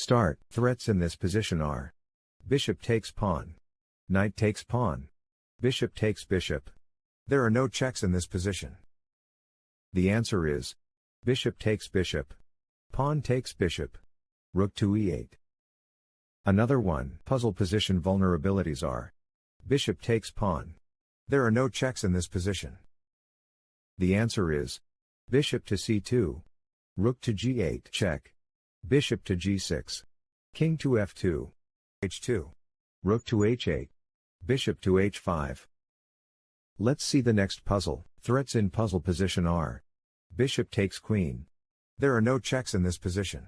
Start. Threats in this position are: bishop takes pawn, knight takes pawn, bishop takes bishop. There are no checks in this position. The answer is bishop takes bishop, pawn takes bishop, rook to e8. Another one. Puzzle position vulnerabilities are: bishop takes pawn. There are no checks in this position. The answer is bishop to c2, rook to g8 check, bishop to g6, king to f2, h2, rook to h8, bishop to h5. Let's see the next puzzle. Threats in puzzle position are: bishop takes queen. There are no checks in this position.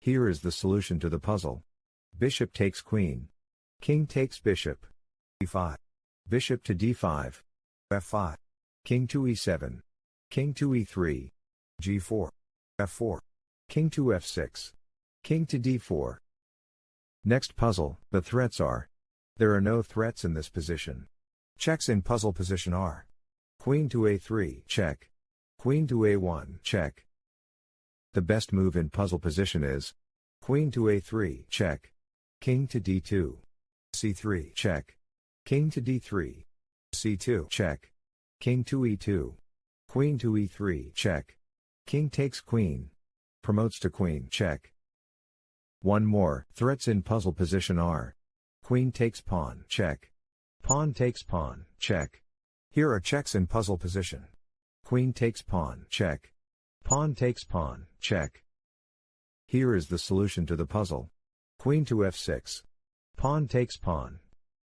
Here is the solution to the puzzle. Bishop takes queen, king takes bishop, e5, bishop to d5, f5, king to e7, king to e3, g4, f4, king to f6, king to d4. Next puzzle. The threats are: there are no threats in this position. Checks in puzzle position are: queen to a3 check, queen to a1 check. The best move in puzzle position is queen to a3 check, king to d2, c3 check, king to d3, c2 check, king to e2, queen to e3 check, king takes queen, promotes to queen check. One more. Threats in puzzle position are: queen takes pawn check, pawn takes pawn check. Here are checks in puzzle position: queen takes pawn check, pawn takes pawn check. Here is the solution to the puzzle: queen to f6, pawn takes pawn,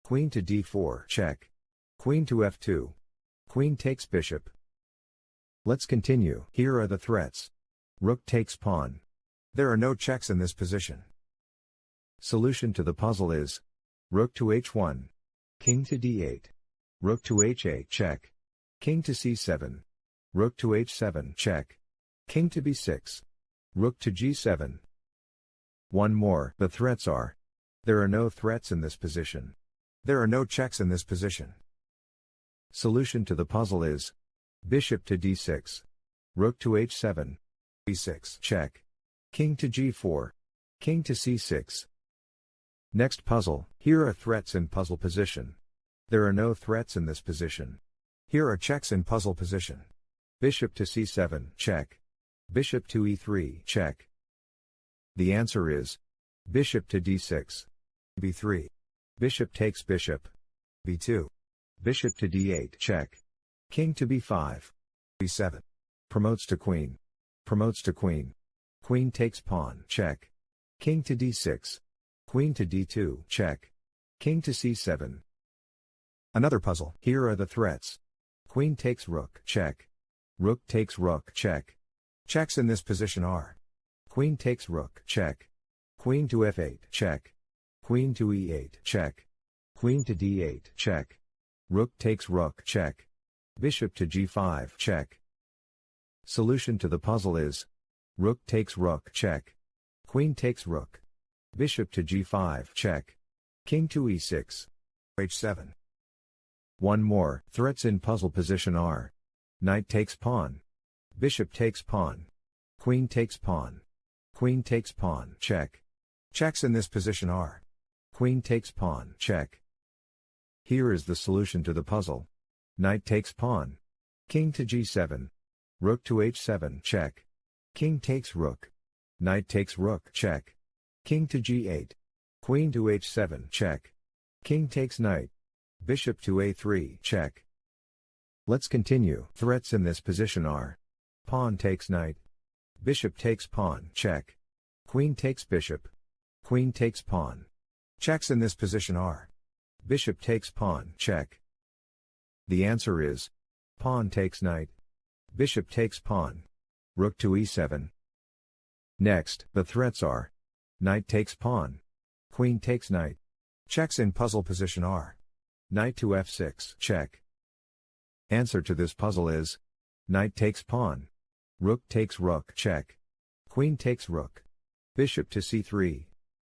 queen to d4 check, queen to f2, queen takes bishop. Let's continue. Here are the threats: rook takes pawn. There are no checks in this position. Solution to the puzzle is: rook to h1, king to d8, rook to h8 check, king to c7, rook to h7 check, king to b6, rook to g7. One more. The threats are: there are no threats in this position. There are no checks in this position. Solution to the puzzle is: bishop to d6, rook to h7, e6 check, king to g4, king to c6. Next puzzle. Here are threats in puzzle position. There are no threats in this position. Here are checks in puzzle position: bishop to c7 check, bishop to e3 check. The answer is bishop to d6, b3, bishop takes bishop, b2, bishop to d8 check, king to b5, b7, promotes to queen, queen takes pawn check, king to d6, queen to d2 check, king to c7. Another puzzle. Here are the threats: queen takes rook check, rook takes rook check. Checks in this position are: queen takes rook check, queen to f8 check, queen to e8 check, queen to d8 check, rook takes rook check, bishop to g5 check. Solution to the puzzle is: rook takes rook check, queen takes rook, bishop to g5 check, king to e6, h7. One more. Threats in puzzle position are: knight takes pawn, bishop takes pawn, queen takes pawn check. Checks in this position are: queen takes pawn check. Here is the solution to the puzzle: knight takes pawn, king to g7, rook to h7 check, king takes rook, knight takes rook check, king to g8, queen to h7 check, king takes knight, bishop to a3 check. Let's continue. Threats in this position are: pawn takes knight, bishop takes pawn check, queen takes bishop, queen takes pawn. Checks in this position are: bishop takes pawn check. The answer is pawn takes knight, bishop takes pawn, rook to e7. Next, the threats are: knight takes pawn, queen takes knight. Checks in puzzle position are: knight to f6 check. Answer to this puzzle is: knight takes pawn, rook takes rook check, queen takes rook, bishop to c3,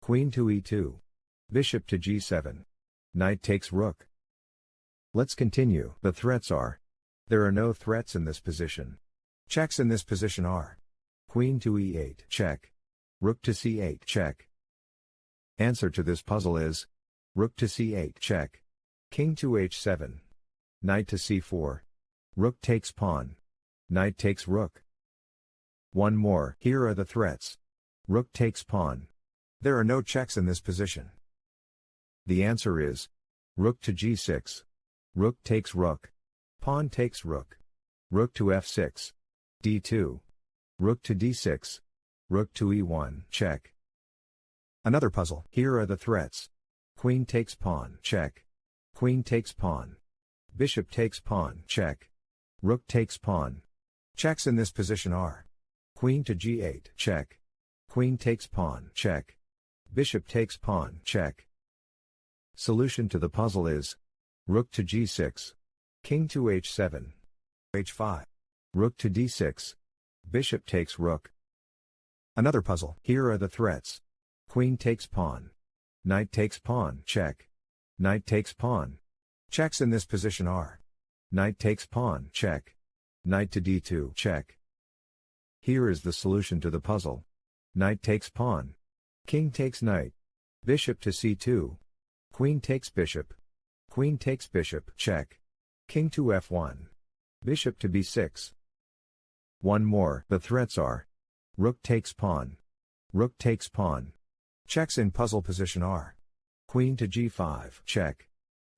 queen to e2, bishop to g7, knight takes rook. Let's continue. The threats are: there are no threats in this position. Checks in this position are: queen to e8 check, Rook to c8 check. Answer to this puzzle is rook to c8 check. King to h7. Knight to c4. Rook takes pawn. Knight takes rook. One more. Here are the threats. Rook takes pawn. There are no checks in this position. The answer is rook to g6. Rook takes rook. Pawn takes rook. Rook to f6. d2. Rook to d6. Rook to e1 check. Another puzzle. Here are the threats. Queen takes pawn check. Queen takes pawn. Bishop takes pawn check. Rook takes pawn. Checks in this position are queen to g8 check. Queen takes pawn check. Bishop takes pawn check. Solution to the puzzle is rook to g6. King to h7. h5. Rook to d6. Bishop takes rook. Another puzzle. Here are the threats. Queen takes pawn. Knight takes pawn check. Knight takes pawn. Checks in this position are knight takes pawn check. Knight to d2 check. Here is the solution to the puzzle. Knight takes pawn. King takes knight. Bishop to c2. Queen takes bishop. Queen takes bishop check. King to f1. Bishop to b6. One more. The threats are rook takes pawn. Rook takes pawn. Checks in puzzle position are queen to g5 check.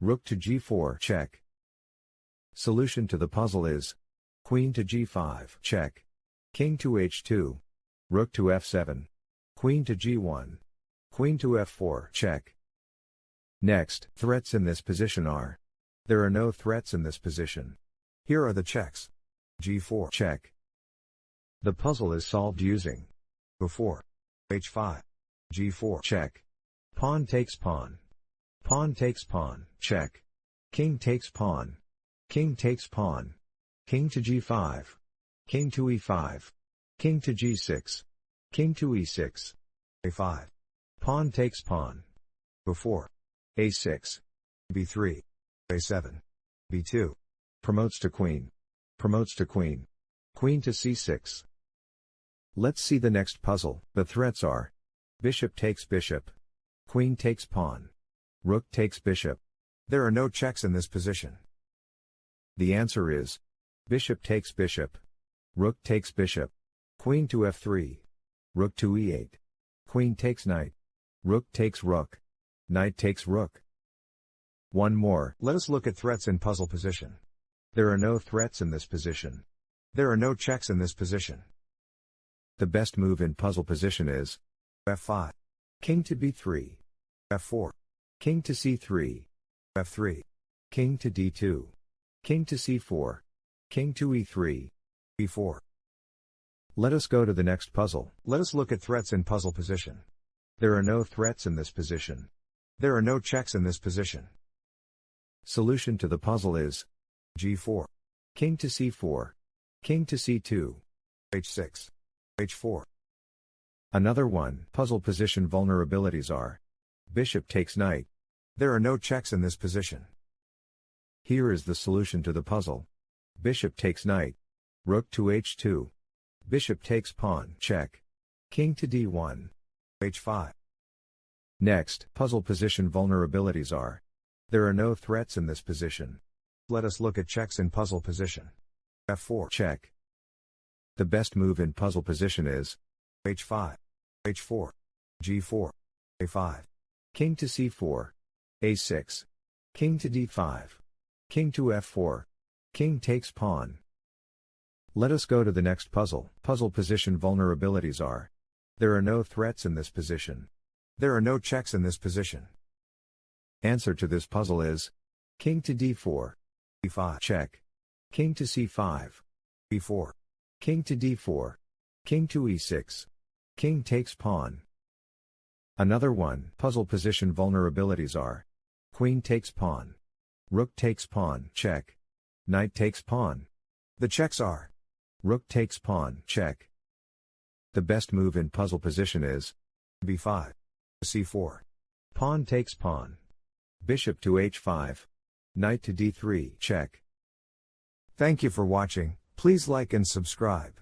Rook to g4 check. Solution to the puzzle is queen to g5 check. King to h2. Rook to f7. Queen to g1. Queen to f4 check. Next, threats in this position are there are no threats in this position. Here are the checks. g4 check. The puzzle is solved using before h5. g4 check. Pawn takes pawn. Pawn takes pawn check. King takes pawn. King takes pawn. King to g5. King to e5. King to g6. King to e6. a5. Pawn takes pawn. Before a6. b3. a7. b2. Promotes to queen. Promotes to queen. Queen to c6. Let's see the next puzzle. The threats are bishop takes bishop. Queen takes pawn. Rook takes bishop. There are no checks in this position. The answer is bishop takes bishop. Rook takes bishop. Queen to f3. Rook to e8. Queen takes knight. Rook takes rook. Knight takes rook. One more. Let us look at threats in puzzle position. There are no threats in this position. There are no checks in this position. The best move in puzzle position is f5. King to b3. f4. King to c3. f3. King to d2. King to c4. King to e3. b4. Let us go to the next puzzle. Let us look at threats in puzzle position. There are no threats in this position. There are no checks in this position. Solution to the puzzle is g4. King to c4. King to c2. h6. h4. Another one. Puzzle position vulnerabilities are bishop takes knight. There are no checks in this position. Here is the solution to the puzzle. Bishop takes knight. Rook to h2. Bishop takes pawn check. King to d1. h5. Next, puzzle position vulnerabilities are there are no threats in this position. Let us look at checks in puzzle position. f4 check. The best move in puzzle position is h5. h4. g4. a5. King to c4. a6. King to d5. King to f4. King takes pawn. Let us go to the next puzzle. Puzzle position vulnerabilities are there are no threats in this position. There are no checks in this position. Answer to this puzzle is king to d4. e5 check. King to c5. b4. King to d4. King to e6. King takes pawn. Another one. Puzzle position vulnerabilities are queen takes pawn. Rook takes pawn check. Knight takes pawn. The checks are rook takes pawn check. The best move in puzzle position is b5. c4. Pawn takes pawn. Bishop to h5. Knight to d3 check. Thank you for watching. Please like and subscribe.